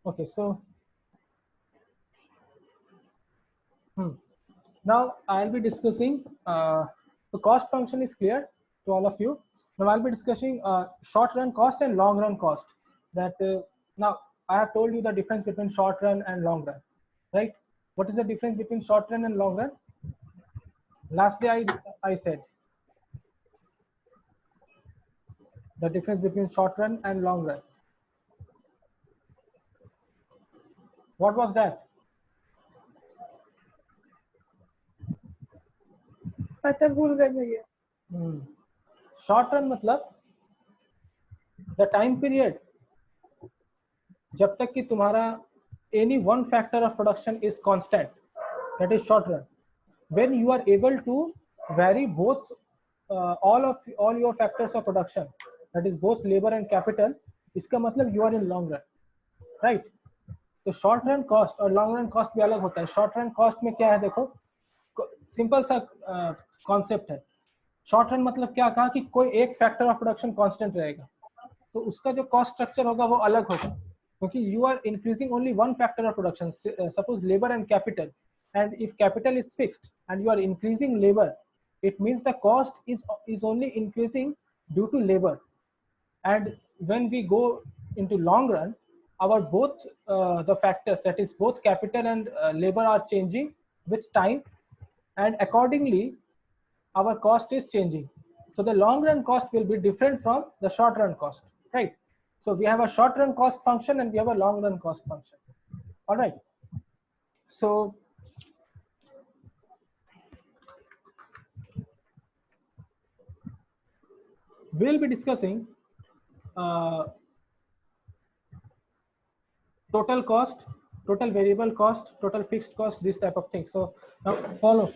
Okay, so now I'll be discussing the cost function is clear to all of you. Now I'll be discussing short run cost and long run cost. That now I have told you the difference between short run and long run, right? What is the difference between short run and long run? Last day I said the difference between short run and long run. What was that? पता भूल गए भैया। Short run मतलब the time period जब तक कि तुम्हारा any one factor of production is constant, that is short run. When you are able to vary both all your factors of production, that is both labor and capital, इसका मतलब you are in long run, right? तो short run cost और long run cost भी अलग होता है। Short run cost में क्या है, देखो सिंपल सा कॉन्सेप्ट है। शॉर्ट रन मतलब क्या कहा कि कोई एक फैक्टर ऑफ प्रोडक्शन कांस्टेंट रहेगा, तो उसका जो कॉस्ट स्ट्रक्चर होगा वो अलग होगा, क्योंकि you are increasing only one factor of production, suppose labour and capital, and if capital is fixed and you are increasing labor, it means the cost is only increasing due to labor. And when we go into long run, our both the factors, that is both capital and labor, are changing with time, and accordingly our cost is changing. So the long run cost will be different from the short run cost, right? So we have a short run cost function and we have a long run cost function. All right, so we'll be discussing total cost, total variable cost, total fixed cost, this type of thing. So now follow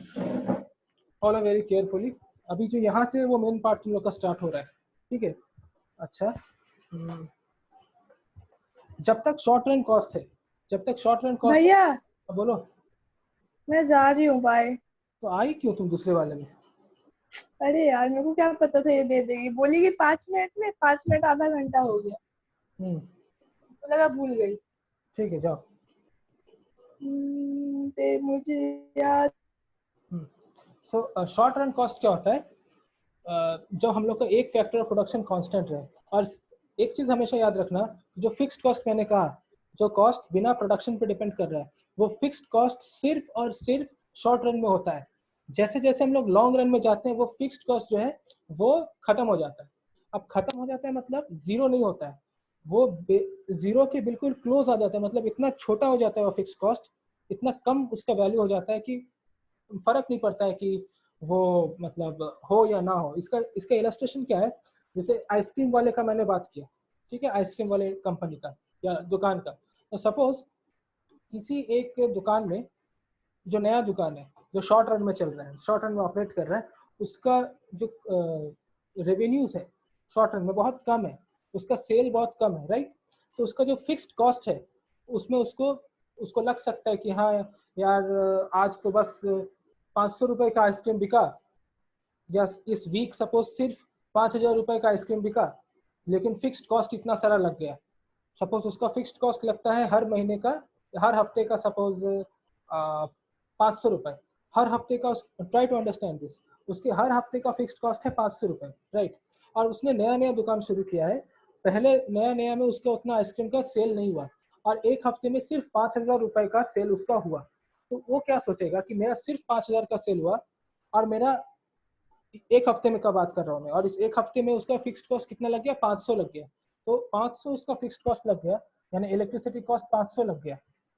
very carefully. अभी जो यहाँ से वो main part तुम लोग का start हो रहा है, ठीक है? अच्छा, जब तक शॉर्ट रन कॉस्ट है, जब तक शॉर्ट रन कॉस्ट, भैया बोलो। मैं जा रही हूँ, बाय। तो आई क्यों तुम दूसरे वाले में? अरे यार मेरे को क्या पता था ये दे देगी, बोली कि 5 मिनट में, 5 मिनट आधा घंटा हो गया, तो लगा भूल गई। ठीक है, जाओ। मुझे याद। सो शॉर्ट रन कॉस्ट क्या होता है? जब हम लोग का एक फैक्टर ऑफ प्रोडक्शन कांस्टेंट रहे। और एक चीज हमेशा याद रखना, जो फिक्स्ड कॉस्ट मैंने कहा, जो कॉस्ट बिना प्रोडक्शन पे डिपेंड कर रहा है, वो फिक्स्ड कॉस्ट सिर्फ और सिर्फ शॉर्ट रन में होता है। जैसे जैसे हम लोग लॉन्ग रन में जाते हैं, वो फिक्स्ड कॉस्ट जो है वो खत्म हो जाता है। अब खत्म हो जाता है मतलब जीरो नहीं होता है, वो जीरो के बिल्कुल क्लोज आ जाता है, मतलब इतना छोटा हो जाता है वो फिक्स्ड कॉस्ट, इतना कम उसका वैल्यू हो जाता है कि फर्क नहीं पड़ता है कि वो मतलब हो या ना हो। इसका इसका इलस्ट्रेशन क्या है, जैसे आइसक्रीम वाले का मैंने बात किया, ठीक है, आइसक्रीम वाले कंपनी का या दुकान का। तो सपोज किसी एक दुकान में, जो नया दुकान है, जो शॉर्ट रन में चल रहा है, शॉर्ट रन में ऑपरेट कर रहा है, उसका जो रेवेन्यूज है शॉर्ट रन में बहुत कम है, उसका सेल बहुत कम है, राइट? तो उसका जो फिक्स्ड कॉस्ट है उसमें उसको उसको लग सकता है कि हाँ यार आज तो बस 500 रुपए का आइसक्रीम बिका, या इस वीक सपोज सिर्फ 5,000 रुपए का आइसक्रीम बिका, लेकिन फिक्स्ड कॉस्ट इतना सारा लग गया। सपोज उसका फिक्स्ड कॉस्ट लगता है हर महीने का, हर हफ्ते का सपोज 500 रुपए, हर हफ्ते का। ट्राई टू अंडरस्टैंड दिस, उसके हर हफ्ते का फिक्स्ड कॉस्ट है 500 रुपए, राइट? और उसने नया नया दुकान शुरू किया है, पहले नया नया में उसका उतना आइसक्रीम का सेल नहीं हुआ, और एक हफ्ते में सिर्फ 5,000 रुपए का सेल उसका हुआ। तो वो क्या सोचेगा कि मेरा सिर्फ 5,000 का सेल हुआ, और मेरा एक हफ्ते में का बात कर रहा हूँ मैं, और इस एक हफ्ते में उसका फिक्स्ड कॉस्ट कितना लग गया? 500 लग गया। तो 500 उसका फिक्स्ड कॉस्ट लग गया, यानी इलेक्ट्रिसिटी कॉस्ट 500 लग गया,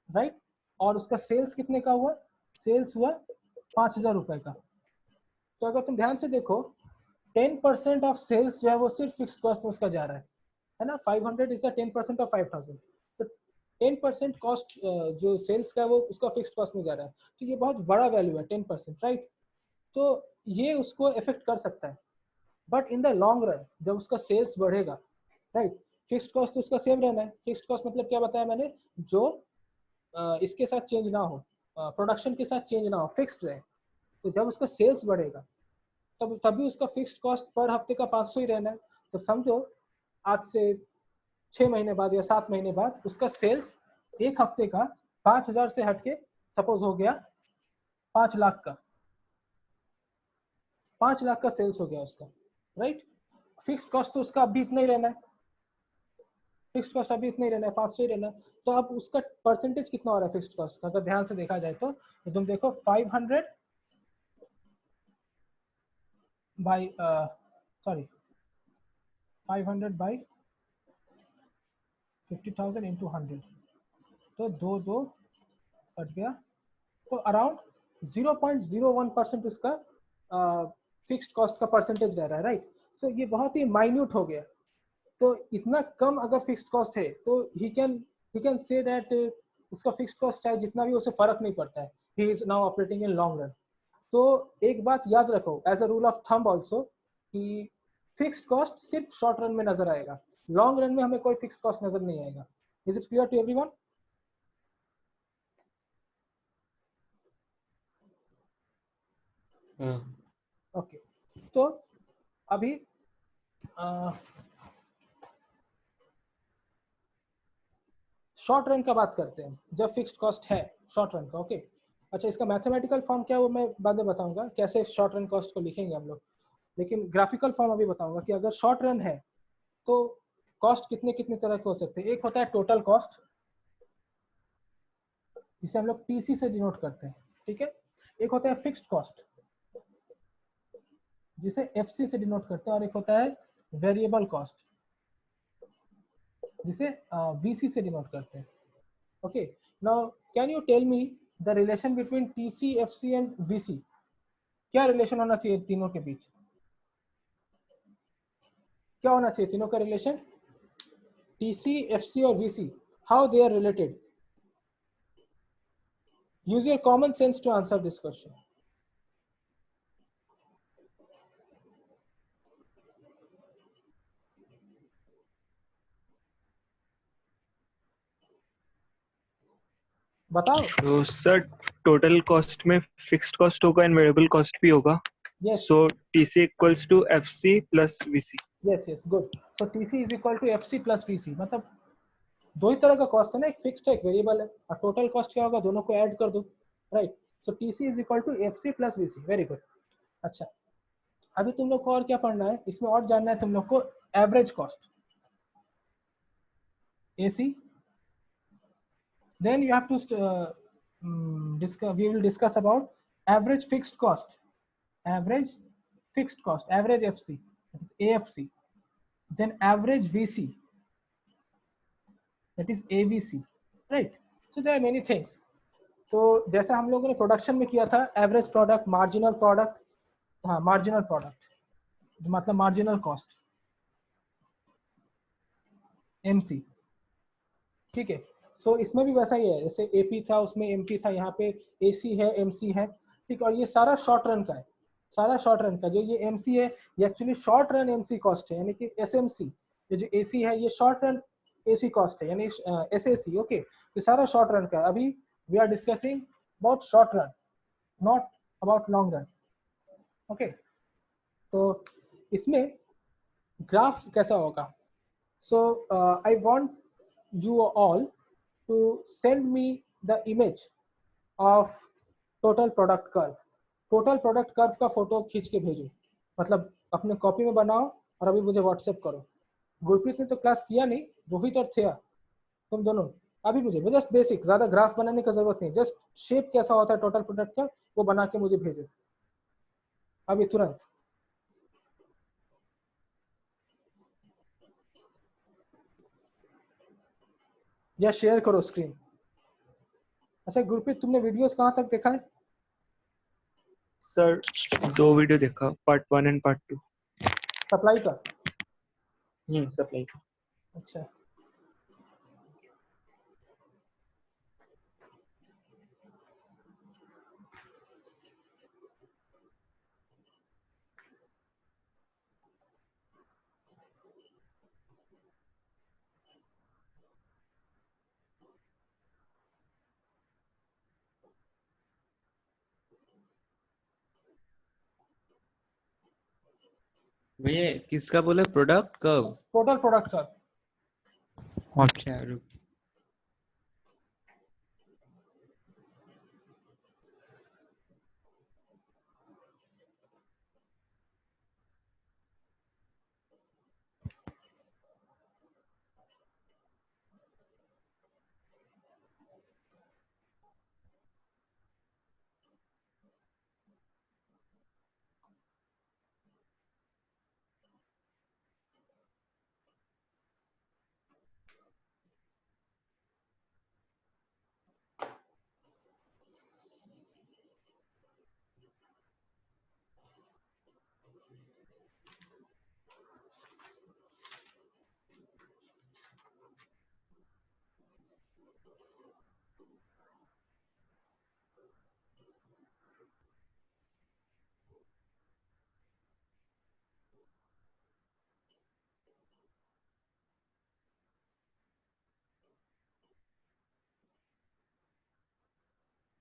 राइट? और उसका सेल्स कितने का हुआ? सेल्स हुआ 5,000 रुपए का। तो अगर तुम ध्यान से देखो, 10% ऑफ सेल्स जो है वो सिर्फ फिक्स्ड कॉस्ट में उसका जा रहा है ना? 500 इज द 10% ऑफ 5,000। तो 10% कॉस्ट जो सेल्स का है वो उसका फिक्स्ड कॉस्ट में जा रहा है, तो ये बहुत बड़ा वैल्यू है 10%, राइट? तो ये उसको इफेक्ट कर सकता है। But in the long run जब उसका सेल्स बढ़ेगा, राइट, फिक्स्ड कॉस्ट तो उसका सेम रहना है। फिक्स्ड कॉस्ट मतलब क्या बताया मैंने, जो इसके साथ चेंज ना हो, प्रोडक्शन के साथ चेंज ना हो, फिक्स्ड रहे। तो जब उसका सेल्स बढ़ेगा तब तभी उसका फिक्स्ड कॉस्ट पर हफ्ते का 500 ही रहना है। तो समझो आज से 6 महीने बाद या 7 महीने बाद उसका सेल्स एक हफ्ते का 5,000 से हटके सपोज हो गया 5 लाख का, 5 लाख का सेल्स हो गया उसका, राइट। फिक्स कॉस्ट तो उसका अभी इतना ही रहना है, फिक्स कॉस्ट अभी इतना ही रहना है, 500 ही रहना है। तो अब उसका परसेंटेज कितना हो रहा है फिक्स कॉस्ट का, अगर ध्यान से देखा जाए तो तुम देखो 500 बाई 50,000 इंटू 100, तो 2 कट गया, तो अराउंड 0.01% उसका फिक्स्ड कॉस्ट का परसेंटेज रह रहा है, राइट। सो ये बहुत ही माइन्यूट हो गया। तो इतना कम अगर फिक्स्ड कॉस्ट है तो ही कैन से दैट उसका फिक्स्ड कॉस्ट चाहे जितना भी उसे फर्क नहीं पड़ता है, he is now operating in long run. तो एक बात याद रखो as a rule of thumb also कि फिक्स्ड कॉस्ट सिर्फ शॉर्ट रन में नजर आएगा, लॉन्ग रन में हमें कोई फिक्स्ड कॉस्ट नजर नहीं आएगा। Is it clear to everyone? Okay, तो अभी शॉर्ट रन का बात करते हैं, जब फिक्स्ड कॉस्ट है शॉर्ट रन का। ओके, अच्छा, इसका मैथमेटिकल फॉर्म क्या है वो मैं बाद में बताऊंगा, कैसे शॉर्ट रन कॉस्ट को लिखेंगे हम लोग, लेकिन ग्राफिकल फॉर्म अभी बताऊंगा कि अगर शॉर्ट रन है तो कॉस्ट कितने कितने तरह के हो सकते हैं। एक होता है टोटल कॉस्ट, जिसे हम लोग टीसी से डिनोट करते हैं, ठीक है। एक होता है फिक्स्ड कॉस्ट, जिसे एफसी से डिनोट करते हैं, और एक होता है वेरिएबल कॉस्ट, जिसे वीसी से डिनोट करते हैं। Okay, now can you tell me the relation between TC, FC and VC? क्या रिलेशन होना चाहिए तीनों के बीच? क्या होना चाहिए तीनों का रिलेशन? टीसी, एफसी और VC, how they are related? use your common sense to answer this question. बताओ। तो सर टोटल कॉस्ट में फिक्स्ड कॉस्ट होगा एंड वेरिएबल कॉस्ट भी होगा। Yes. So TC equals to FC plus VC. Yes, yes, good. So TC is equal to FC plus VC, मतलब दो ही तरह का कॉस्ट है ना, एक फिक्स्ड है एक वेरिएबल है, और टोटल कॉस्ट क्या होगा, दोनों को ऐड कर दो, right. So TC is equal to FC plus VC, very good. अच्छा, अभी तुम लोग को और क्या पढ़ना है इसमें, और जानना है तुम लोग को average cost, AC, then you have to we will discuss about average fixed cost, average fixed cost, average FC, that is AFC, then average VC, that is AVC, right? So there are many things. तो जैसा हम लोगों ने production में किया था, average product, marginal product, हाँ marginal product मतलब मार्जिनल कॉस्ट, MC, ठीक है। सो इसमें भी वैसा ही है, जैसे AP था उसमें MP था, यहाँ पे AC है, MC है, ठीक। और ये सारा शॉर्ट रन का है, सारा शॉर्ट रन का। जो ये MC है ये actually short run MC cost है, यानी कि SMC। ये जो AC है ये शॉर्ट रन AC कॉस्ट है, यानी SAC। ओके, ये सारा शॉर्ट रन का। अभी we are discussing about short run, not about long run. Okay, तो इसमें ग्राफ कैसा होगा? So I want you all to send me the image of total product curve. total product curve का photo खींच के भेजो, मतलब अपने कॉपी में बनाओ और अभी मुझे व्हाट्सएप करो। गुरप्रीत ने तो क्लास किया नहीं, रोहित और थिया तुम दोनों अभी मुझे जस्ट बेसिक, ज्यादा ग्राफ बनाने की जरूरत नहीं, जस्ट शेप कैसा होता है टोटल प्रोडक्ट का वो बना के मुझे भेजो अभी तुरंत। या शेयर करो स्क्रीन। अच्छा गुरप्रीत, तुमने वीडियोस कहाँ तक देखा है? सर 2 वीडियो देखा, पार्ट 1 एंड पार्ट 2। सप्लाई का? सप्लाई का। अच्छा, भैया किसका बोले, प्रोडक्ट कब? टोटल प्रोडक्ट का। अच्छा रुक,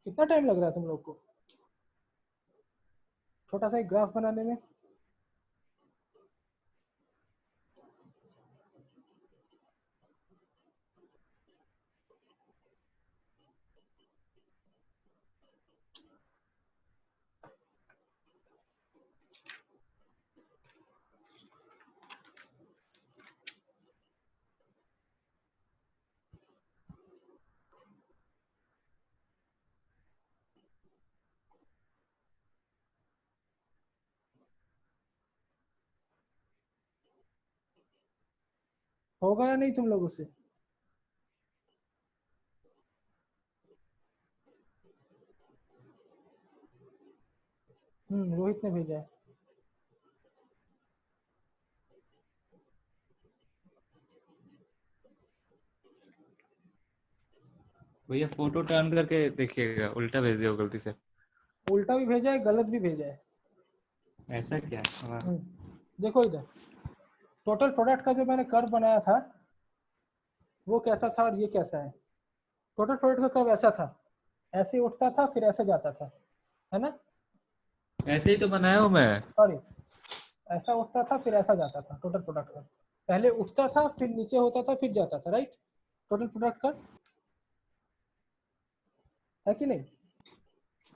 कितना टाइम लग रहा है तुम लोग को छोटा सा एक ग्राफ बनाने में? होगा या नहीं तुम लोगों से? रोहित ने भेजा है। भैया फोटो टर्न करके देखिएगा, उल्टा भेज दिया गलती से। उल्टा भी भेजा है, गलत भी भेजा है। ऐसा क्या? हाँ। देखो इधर टोटल प्रोडक्ट का जो मैंने कर्व बनाया था वो कैसा था और ये कैसा है। टोटल प्रोडक्ट का कर्व ऐसा था, ऐसे उठता था फिर ऐसे जाता था, है ना? ऐसे ही तो बनाया हूँ मैं। सॉरी, ऐसा उठता था फिर ऐसा जाता था। टोटल प्रोडक्ट का पहले उठता था फिर नीचे होता था फिर जाता था, राइट? टोटल प्रोडक्ट का है कि नहीं?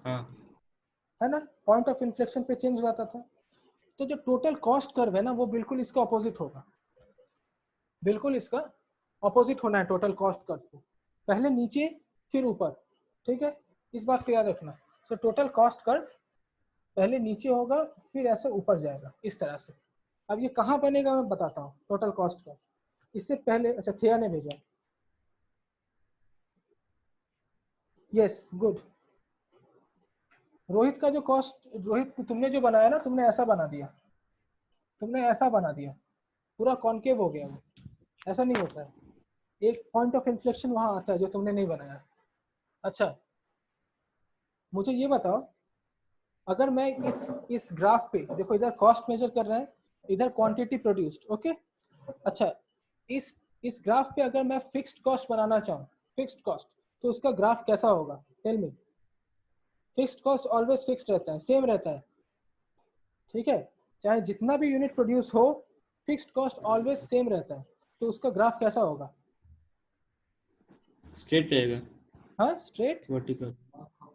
हाँ। है ना? पॉइंट ऑफ इन्फ्लेक्शन पे चेंज हो जाता था। तो जो टोटल कॉस्ट कर्व है ना वो बिल्कुल इसका ऑपोजिट होगा, बिल्कुल इसका ऑपोजिट होना है टोटल कॉस्ट कर्व को। पहले नीचे फिर ऊपर, ठीक है? इस बात को याद रखना। सो टोटल कॉस्ट कर्व पहले नीचे होगा फिर ऐसे ऊपर जाएगा इस तरह से। अब ये कहाँ बनेगा मैं बताता हूँ। टोटल कॉस्ट कर्व इससे पहले, अच्छा थिया ने भेजा, यस गुड। रोहित का जो कॉस्ट, रोहित तुमने जो बनाया ना, तुमने ऐसा बना दिया, तुमने ऐसा बना दिया, पूरा कॉन्केव हो गया वो। ऐसा नहीं होता है, एक पॉइंट ऑफ इन्फ्लेक्शन वहां आता है जो तुमने नहीं बनाया। अच्छा मुझे ये बताओ, अगर मैं इस ग्राफ पे देखो, इधर कॉस्ट मेजर कर रहा है, इधर क्वांटिटी प्रोड्यूस्ड, ओके? अच्छा इस ग्राफ पे अगर मैं फिक्स्ड कॉस्ट बनाना चाहूँ, फिक्स्ड कॉस्ट, तो उसका ग्राफ कैसा होगा? Tell me. Fixed cost always fixed रहता है, सेम रहता है, ठीक है? चाहे जितना भी यूनिट प्रोड्यूस हो, फिक्स्ड कॉस्ट ऑलवेज सेम रहता है। तो उसका ग्राफ कैसा होगा? स्ट्रेट रहेगा। हाँ स्ट्रेट, वर्टिकल।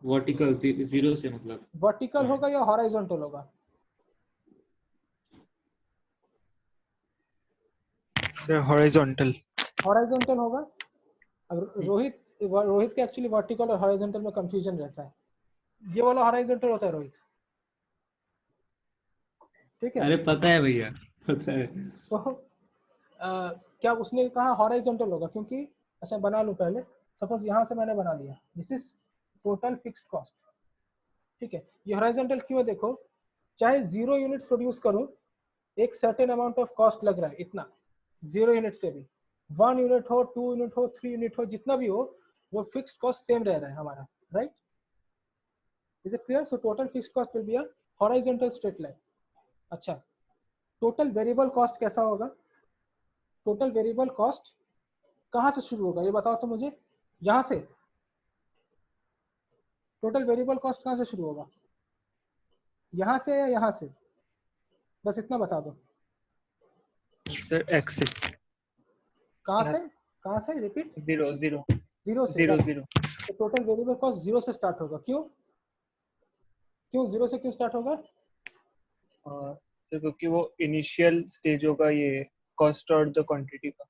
वर्टिकल जीरो से मतलब। वर्टिकल होगा या हॉराइजॉन्टल होगा? हॉरिजॉन्टल। हॉराइजॉन्टल होगा। अब रोहित के एक्चुअली वर्टिकल और हॉराइजॉन्टल में कंफ्यूजन रहता है। ये वाला हॉराइजॉन्टल होता है रोहित, ठीक है? अरे पता है भैया, पता है। तो क्या उसने कहा हॉराइजॉन्टल होगा? क्योंकि अच्छा बना लूं पहले, सपोज यहाँ से मैंने बना लिया, this is total fixed cost, ठीक है? ये हॉराइजॉन्टल क्यों है? देखो, चाहे 0 यूनिट्स प्रोड्यूस करूं, एक सर्टेन अमाउंट ऑफ कॉस्ट लग रहा है, इतना 0 यूनिट्स पे भी, 1 यूनिट हो, 2 यूनिट हो, 3 यूनिट हो, जितना भी हो, वो फिक्स्ड कॉस्ट सेम रह रहा है हमारा, right? Is it clear? So total fixed cost will be a horizontal straight line. अच्छा टोटल वेरिएबल कॉस्ट कैसा होगा? टोटल वेरिएबल कॉस्ट कहाँ से शुरू होगा ये बताओ तो मुझे। यहाँ से टोटल वेरिएबल कॉस्ट कहाँ से शुरू होगा? यहाँ से या यहाँ से? बस इतना बता दो। Sir axis. कहाँ से? कहाँ से? रिपीट। जीरो जीरो जीरो से। Zero zero. तो टोटल वेरिएबल कॉस्ट 0 से स्टार्ट होगा। क्यों? क्यों 0 से क्यों स्टार्ट होगा? सर क्योंकि वो इनिशियल स्टेज होगा ये कॉस्ट और द क्वांटिटी का।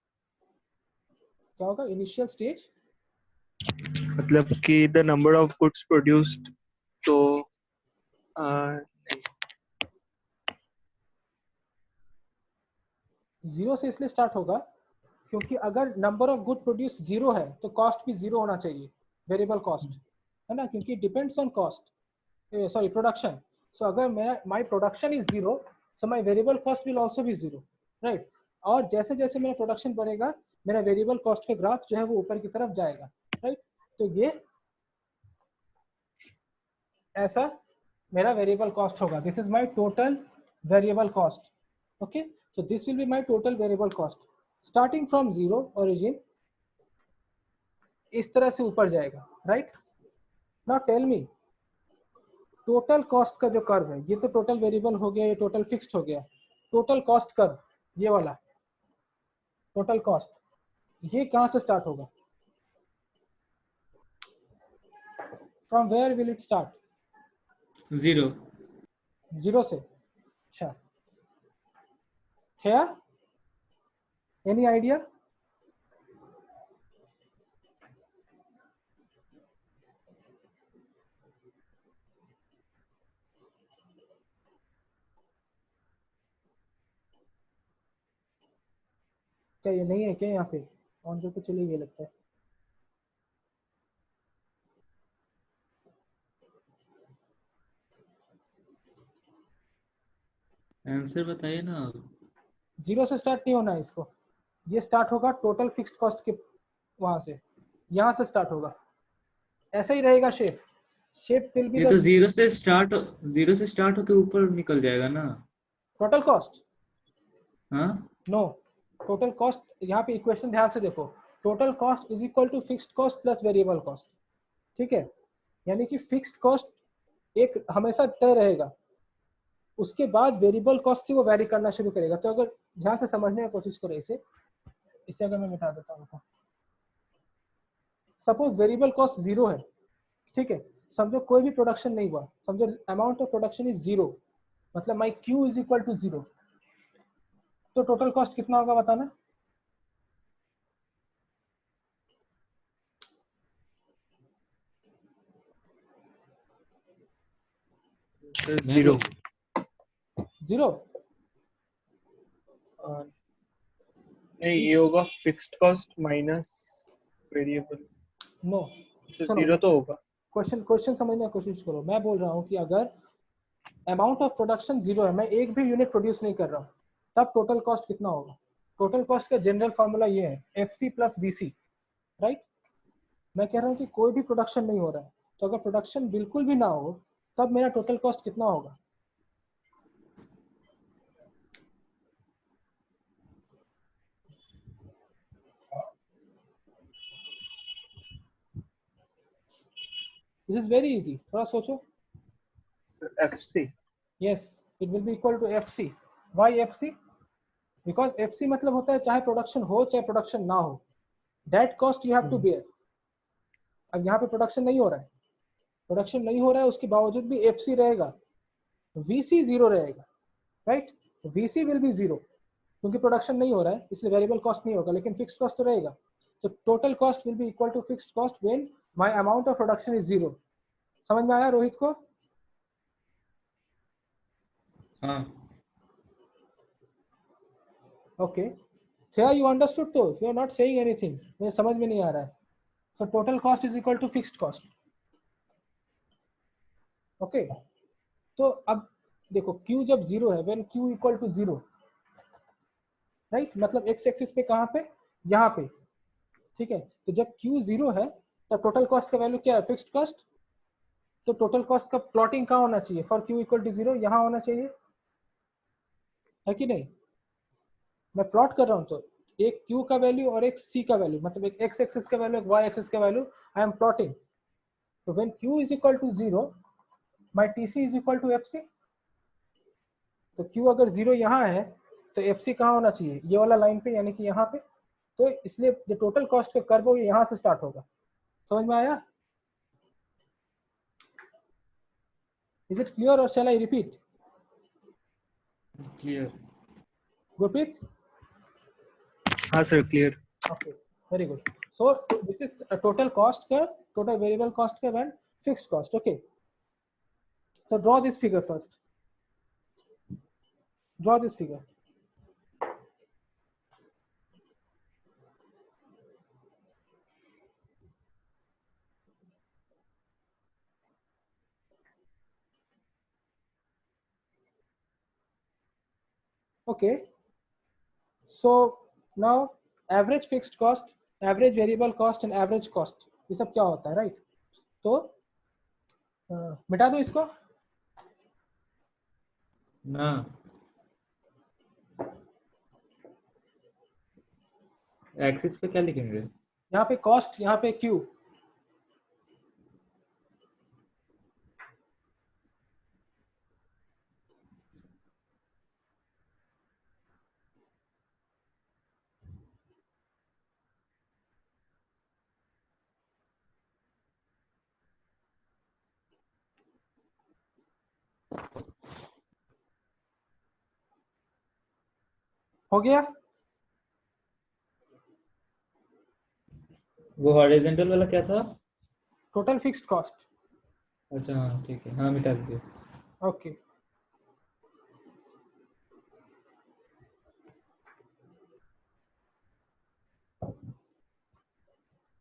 क्या होगा इनिशियल स्टेज? मतलब कि the number of goods produced, तो 0 से इसलिए स्टार्ट होगा क्योंकि अगर नंबर ऑफ गुड प्रोड्यूस 0 है तो कॉस्ट भी 0 होना चाहिए, वेरिएबल कॉस्ट, है ना? क्योंकि depends on cost, sorry production. So अगर my production is 0, so my variable cost will also be 0, right? और जैसे जैसे मेरा प्रोडक्शन बढ़ेगा, मेरा वेरिएबल कॉस्ट का ग्राफ जो है वो ऊपर की तरफ जाएगा, राइट? तो ये ऐसा मेरा वेरिएबल कॉस्ट होगा। This is my total variable cost, okay? So this will be my total variable cost starting from 0 origin, इस तरह से ऊपर जाएगा, right? Now tell me total cost का जो कर्व है, ये तो टोटल वेरिएबल हो गया, ये टोटल फिक्स्ड हो गया, टोटल कॉस्ट कर्व ये वाला टोटल कॉस्ट, ये कहां से स्टार्ट होगा? From where will it start? 0. 0 से। अच्छा, है एनी आइडिया? क्या ये नहीं है क्या यहाँ पे? ऑन करके चले गए लगता है। आंसर बताइए ना। 0 से स्टार्ट नहीं होना है इसको, ये स्टार्ट होगा टोटल फिक्स्ड कॉस्ट के वहां से, यहाँ से स्टार्ट होगा, ऐसा ही रहेगा शेप। शेप विल बी ये द तो 0 से स्टार्ट होके ऊपर निकल जाएगा ना। Total cost. हाँ नो, टोटल कॉस्ट यहाँ पे इक्वेशन ध्यान से देखो, total cost is equal to fixed cost plus variable cost, ठीक है? यानी कि फिक्स्ड कॉस्ट एक हमेशा तय रहेगा, उसके बाद वेरिएबल कॉस्ट से वो वैरी करना शुरू करेगा। तो अगर ध्यान से समझने की कोशिश करो इसे अगर मैं मिटा देता हूँ, सपोज वेरिएबल कॉस्ट 0 है, ठीक है? समझो कोई भी प्रोडक्शन नहीं हुआ, समझो अमाउंट ऑफ प्रोडक्शन इज 0, मतलब माई क्यू इज इक्वल टू 0, तो टोटल कॉस्ट कितना होगा बताना? जीरो। 0? नहीं, ये होगा fixed cost minus variable. No, सुनो, जीरो तो होगा। क्वेश्चन समझने की कोशिश करो। मैं बोल रहा हूँ कि अगर अमाउंट ऑफ प्रोडक्शन 0 है, मैं एक भी यूनिट प्रोड्यूस नहीं कर रहा हूँ, तब टोटल कॉस्ट कितना होगा? टोटल कॉस्ट का जनरल फॉर्मूला ये है, FC प्लस VC, राइट? मैं कह रहा हूँ कि कोई भी प्रोडक्शन नहीं हो रहा है, तो अगर प्रोडक्शन बिल्कुल भी ना हो तब मेरा टोटल कॉस्ट कितना होगा? दिस इज वेरी इजी, थोड़ा सोचो। FC। Yes, it will be equal to FC। Why FC? Because FC मतलब होता है चाहे प्रोडक्शन हो चाहे प्रोडक्शन ना हो, that cost you have to bear. अब यहाँ पे प्रोडक्शन नहीं हो रहा है, प्रोडक्शन नहीं हो रहा है, उसके बावजूद भी FC रहेगा, VC 0 रहेगा, राइट? VC विल बी 0 क्योंकि प्रोडक्शन नहीं हो रहा है, इसलिए वेरिएबल कॉस्ट नहीं होगा, लेकिन फिक्स्ड कॉस्ट तो रहेगा। So total cost will be equal to fixed cost when my amount of production is 0. समझ में आया रोहित को? हाँ Okay. Thea, you understood though? You are not saying anything. मुझे समझ में नहीं आ रहा है. So total cost is equal to fixed cost. Okay. तो अब देखो Q जब 0 है, when Q equal to 0, right? मतलब x एक्सिस पे कहाँ पे? यहाँ पे, ठीक है? तो जब Q 0 है तब टोटल कॉस्ट का वैल्यू क्या है? Fixed cost. तो टोटल कॉस्ट का प्लॉटिंग कहाँ होना चाहिए? फॉर Q इक्वल टू 0 यहाँ होना चाहिए, है कि नहीं? मैं प्लॉट कर रहा हूँ तो एक Q का वैल्यू और एक C का वैल्यू, मतलब एक x एक्सिस का वैल्यू, एक y एक्सिस का वैल्यू आई एम प्लॉटिंग। तो when Q is equal to 0 my TC is equal to FC। तो Q अगर 0 यहाँ है तो FC कहाँ होना चाहिए? ये वाला लाइन पे, यानी कि यहाँ पे। तो इसलिए जो टोटल कॉस्ट का कर्व हो यहाँ से स्टार्ट होगा। समझ में आया? इज इट क्लियर और शैल आई रिपीट? क्लियर। गुरप्रीत? हाँ sir, clear. Okay, very good. So this is a total cost curve, total variable cost curve and fixed cost. Okay. So draw this figure first. Draw this figure. Okay. So now average fixed cost, average variable cost and average cost, ये सब क्या होता है, right? तो मिटा दो इसको। ना एक्सिस पे क्या लिखेंगे? यहाँ पे कॉस्ट, यहाँ पे क्यू। हो गया? वो हॉरिजॉन्टल वाला क्या था? Total fixed cost. अच्छा हाँ ठीक है, हाँ मिटा दीजिए। ओके,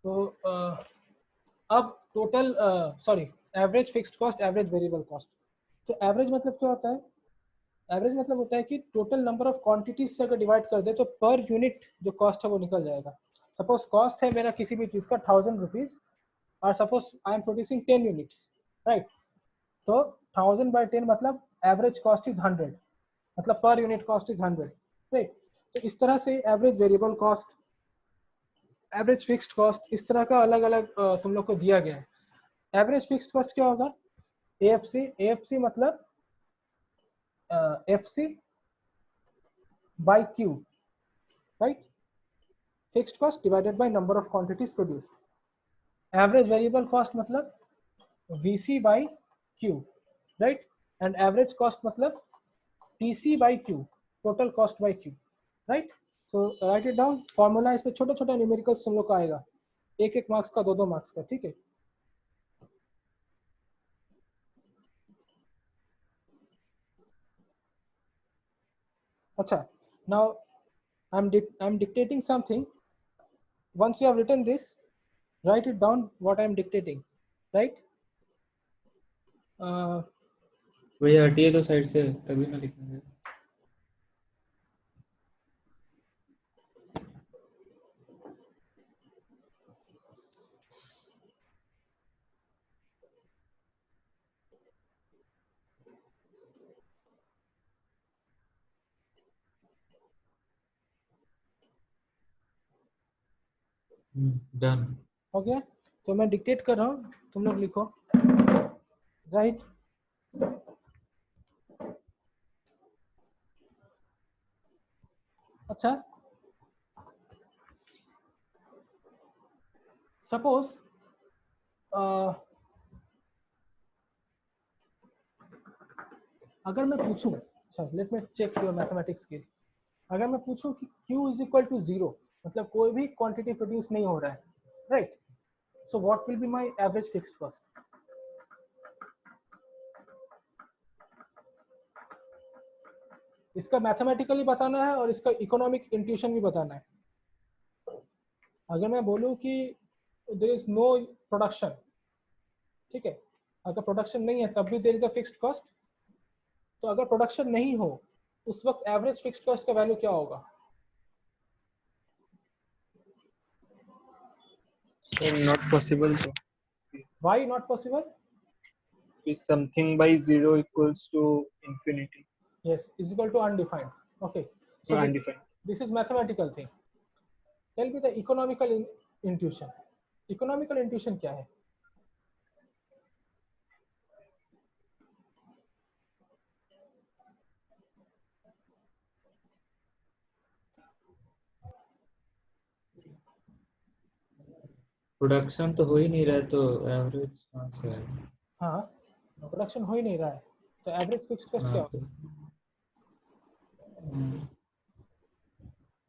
तो अब total sorry average fixed cost, average variable cost. तो एवरेज मतलब क्या होता है? एवरेज मतलब होता है कि टोटल नंबर ऑफ क्वांटिटीज से अगर डिवाइड कर दे तो पर यूनिट जो कॉस्ट है वो निकल जाएगा। सपोज कॉस्ट है मेरा किसी भी चीज का 1000 रुपीज, और suppose I am producing 10 units, right? तो 1000/10 मतलब एवरेज कॉस्ट इज 100, मतलब per unit cost is 100, right? तो इस तरह से average variable cost, average fixed cost, इस तरह का अलग अलग तुम लोग को दिया गया है। एवरेज फिक्स्ड कॉस्ट क्या होगा? एएफसी। एएफसी मतलब FC by Q, right? Fixed cost divided by number of quantities produced. Average variable cost मतलब VC by Q, right? And average cost मतलब TC by Q, total cost by Q, right? So write it down. Formula इस पे छोटा छोटा numericals तुम लोग का आएगा, एक एक मार्क्स का, दो मार्क्स का, ठीक है? अच्छा, now I'm dictating something. Once you have written this, write it down what I am dictating, right? वही हटिए तो साइड से, तभी ना लिखेंगे। डन हो गया? तो मैं डिक्टेट कर रहा हूँ, तुम लोग लिखो, राइट? अच्छा, सपोज अगर मैं पूछूं, अच्छा let me check your mathematics skill. अगर मैं पूछूं कि Q इज इक्वल टू 0, मतलब कोई भी क्वांटिटी प्रोड्यूस नहीं हो रहा है, right? So what will be my average fixed cost? इसका मैथमेटिकली बताना है और इसका इकोनॉमिक इंट्यूशन भी बताना है। अगर मैं बोलूं कि देयर इज नो प्रोडक्शन, ठीक है, अगर प्रोडक्शन नहीं है तब भी there is a fixed cost, तो अगर प्रोडक्शन नहीं हो उस वक्त एवरेज फिक्स्ड कॉस्ट का वैल्यू क्या होगा? Not possible. So Why not possible? if something by 0 equals to infinity. Yes, is equal to undefined. Okay, so Undefined. this is mathematical thing. Tell me the economical intuition. Economical intuition क्या है? Production तो हो ही नहीं रहा है, तो average कहाँ से आएगा? हाँ, प्रोडक्शन हो ही नहीं रहा है, तो एवरेज फिक्स्ड कॉस्ट क्या हाँ होगा? तो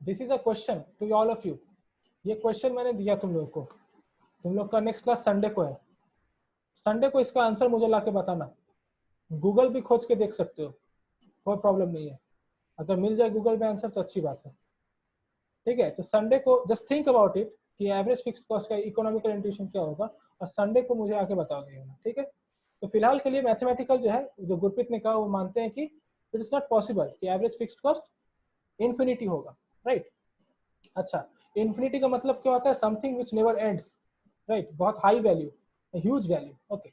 this is a question to all of you. ये क्वेश्चन मैंने दिया तुम लोग को, तुम लोग का नेक्स्ट क्लास संडे को है। संडे को इसका आंसर मुझे लाके बताना। गूगल भी खोज के देख सकते हो, कोई प्रॉब्लम नहीं है। अगर मिल जाए गूगल में आंसर तो अच्छी बात है, ठीक है? तो संडे को जस्ट थिंक अबाउट इट कि एवरेज फिक्स्ड कॉस्ट का इकोनॉमिकल इंट्यूशन क्या होगा, और संडे को मुझे आके बताओगे, ठीक है? तो फिलहाल के लिए मैथमेटिकल जो है, जो गुरप्रीत ने कहा, वो मानते हैं कि इट इज नॉट पॉसिबल कि एवरेज फिक्स्ड कॉस्ट इन्फिनिटी होगा, राइट? अच्छा, इन्फिनिटी का मतलब क्या होता है? Something which never ends, right? बहुत high value, huge value, okay.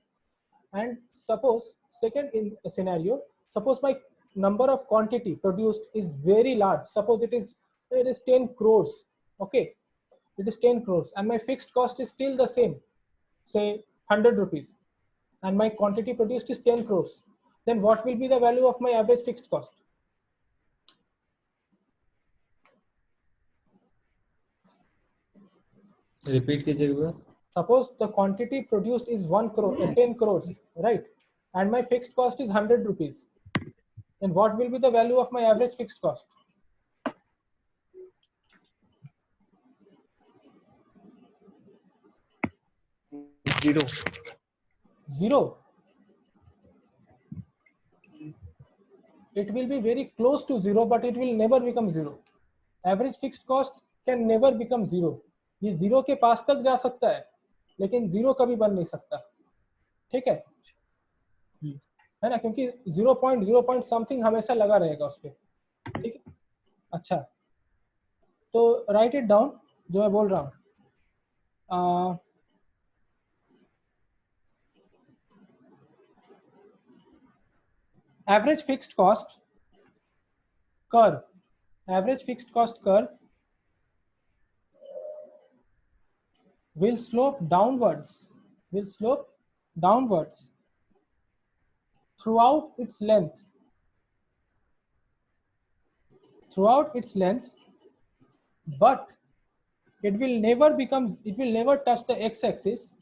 And suppose second in scenario, suppose my number of quantity produced is very large, suppose it is 10 crores, okay, it is 10 crores and my fixed cost is still the same, say 100 rupees, and my quantity produced is 10 crores, then what will be the value of my average fixed cost? Repeat कीजिएगा। Suppose the quantity produced is 1 crore, 10 crores, right? And my fixed cost is 100 rupees, then what will be the value of my average fixed cost? 0. Zero. It will be very close to zero, but it will never become zero. Average fixed cost can never become zero. ये zero के पास तक जा सकता है, लेकिन zero कभी बन नहीं सकता. ठीक है ना, क्योंकि 0.0 समथिंग हमेशा लगा रहेगा उस पर. ठीक है. अच्छा, तो राइट इट डाउन जो मैं बोल रहा हूँ. Average fixed cost curve, average fixed cost curve will slope downwards, throughout its length, but it will never touch the x-axis,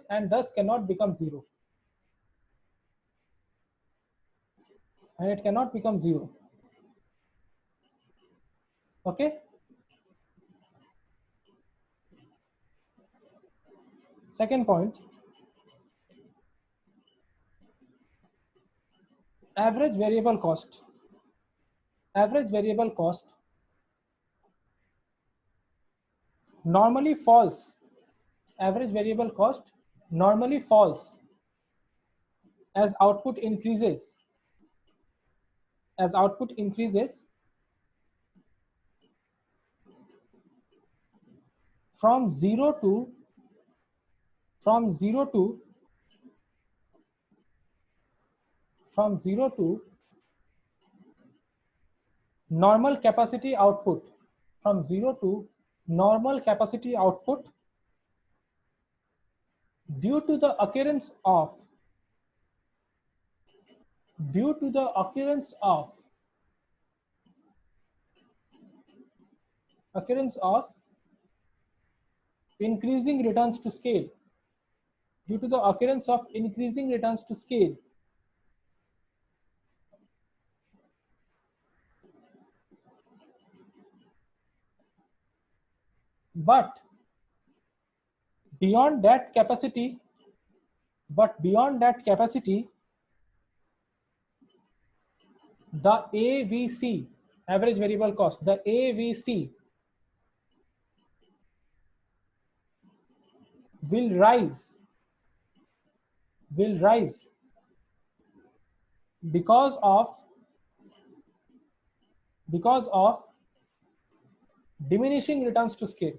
and thus cannot become zero. And it cannot become zero. Okay. Second point, average variable cost. Average variable cost normally falls. Average variable cost normally falls as output increases. As output increases from zero to normal capacity output, due to the occurrence of increasing returns to scale. Due to the occurrence of increasing returns to scale. But beyond that capacity, the AVC, average variable cost, the AVC will rise because of diminishing returns to scale.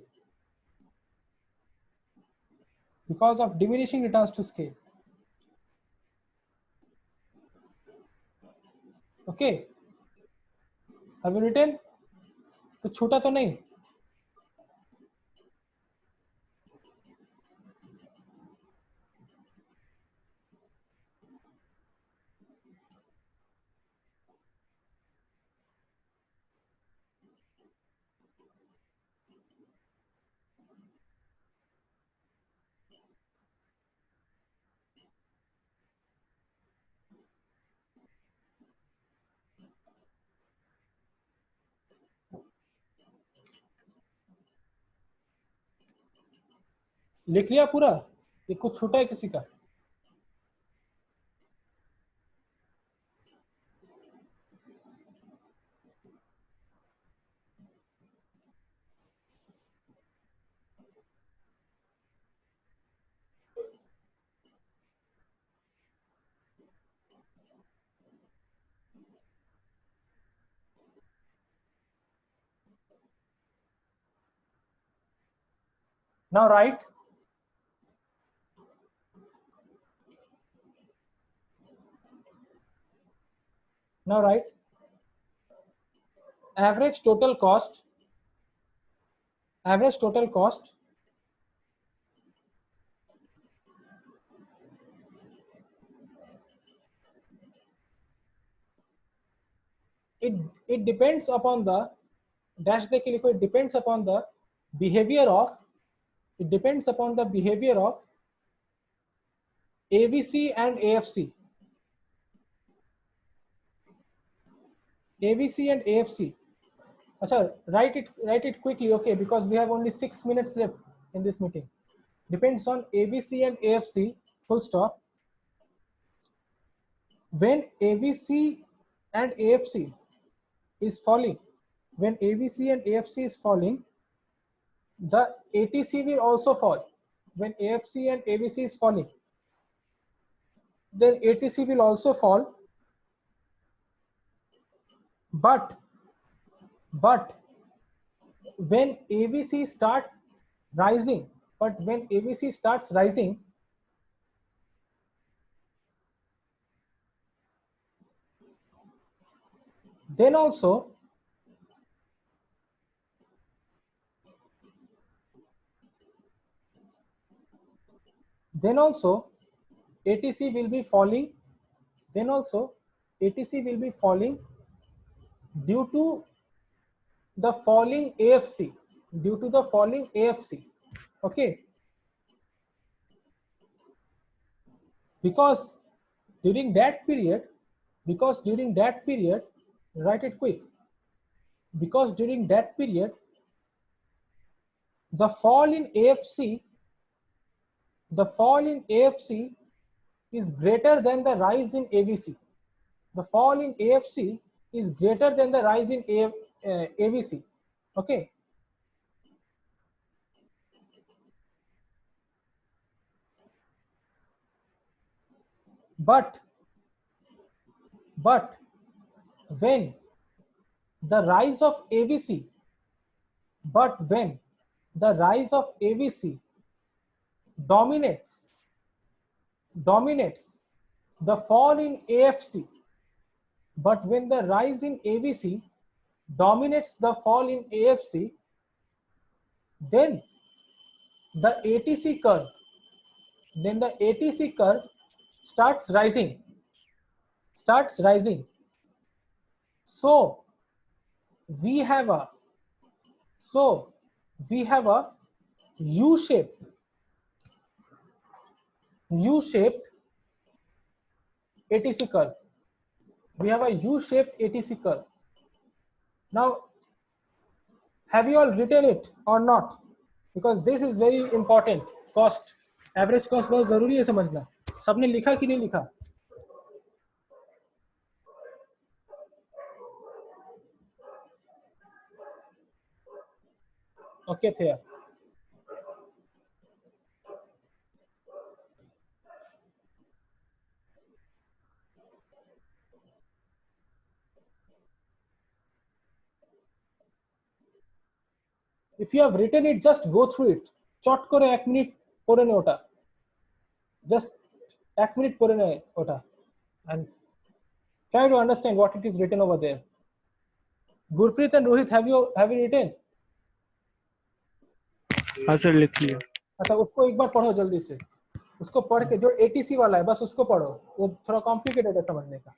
Okay, have you written? कुछ छूटा तो नहीं? लिख लिया पूरा? ये कुछ छूटा है किसी का? Now write. Average total cost it depends upon the dash देके लिखो, it depends upon the behavior of AVC and AFC. Acha, write it quickly, okay, because we have only 6 minutes left in this meeting. depends on AVC and AFC, full stop. When AVC and AFC is falling, when AVC and AFC is falling, the ATC will also fall. When AFC and AVC is falling, then ATC will also fall. But when AVC starts rising, then also ATC will be falling. Then also ATC will be falling due to the falling AFC. Okay, because during that period, write it quick, because during that period the fall in AFC is greater than the rise in AVC. The fall in AFC is greater than the rise in AVC. Okay. But when the rise of AVC dominates the fall in AFC, but when the rise in AVC dominates the fall in AFC, then the ATC curve starts rising. So we have a U-shaped ATC curve. We have a U-shaped ATC curve. Now, have you all written it or not? Because this is very important. Cost, average cost बहुत जरूरी है समझना. सबने लिखा कि नहीं लिखा? Okay, Thea. If you have written it, just go through it. চট করে 1 মিনিট পড়ে নে ওটা. Just 1 মিনিট পড়ে নে ওটা. And try to understand what it is written over there. Gurpreet and Rohit, have you written? हाँ सर, लिख लिया. अच्छा, उसको एक बार पढ़ो जल्दी से. उसको पढ़ के जो ATC वाला है बस उसको पढ़ो. वो थोड़ा कॉम्प्लिकेटेड है समझने का.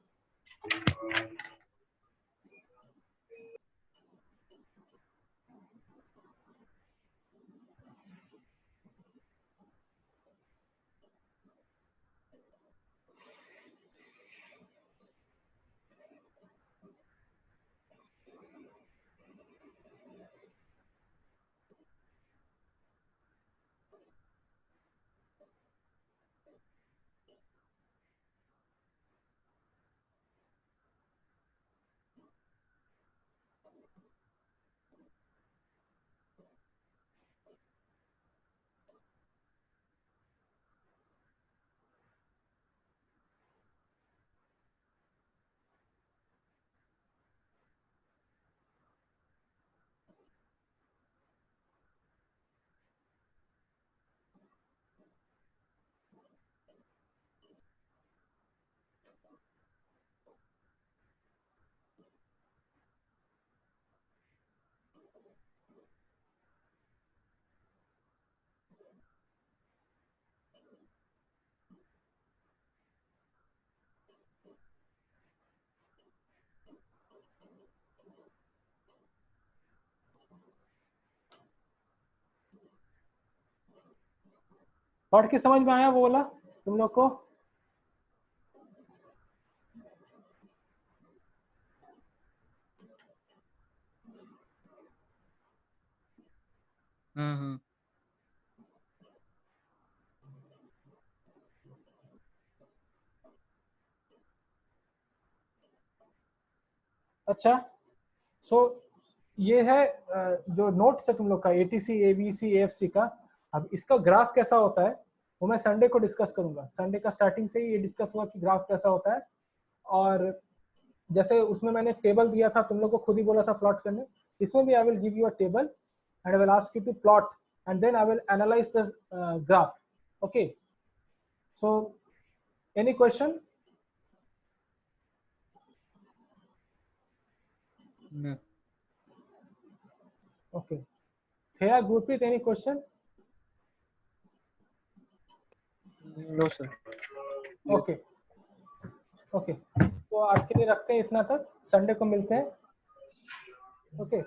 पढ़ के समझ में आया वो वाला तुम लोग को? अच्छा, सो ये है जो नोट्स है तुम लोग का ATC, ABC, AFC का। अब इसका ग्राफ कैसा होता है वो मैं संडे को डिस्कस करूंगा। संडे का स्टार्टिंग से ही ये डिस्कस हुआ कि ग्राफ कैसा होता है, और जैसे उसमें मैंने टेबल दिया था, तुम लोग को खुद ही बोला था प्लॉट करने, इसमें भी I will give you a table and I will ask you to plot and then I will analyse the graph. Okay, so any question? No. Okay. Thea, Gurpreet, any question? No sir. Okay. Okay. तो आज के लिए रखते हैं इतना तक, Sunday को मिलते हैं। ओके।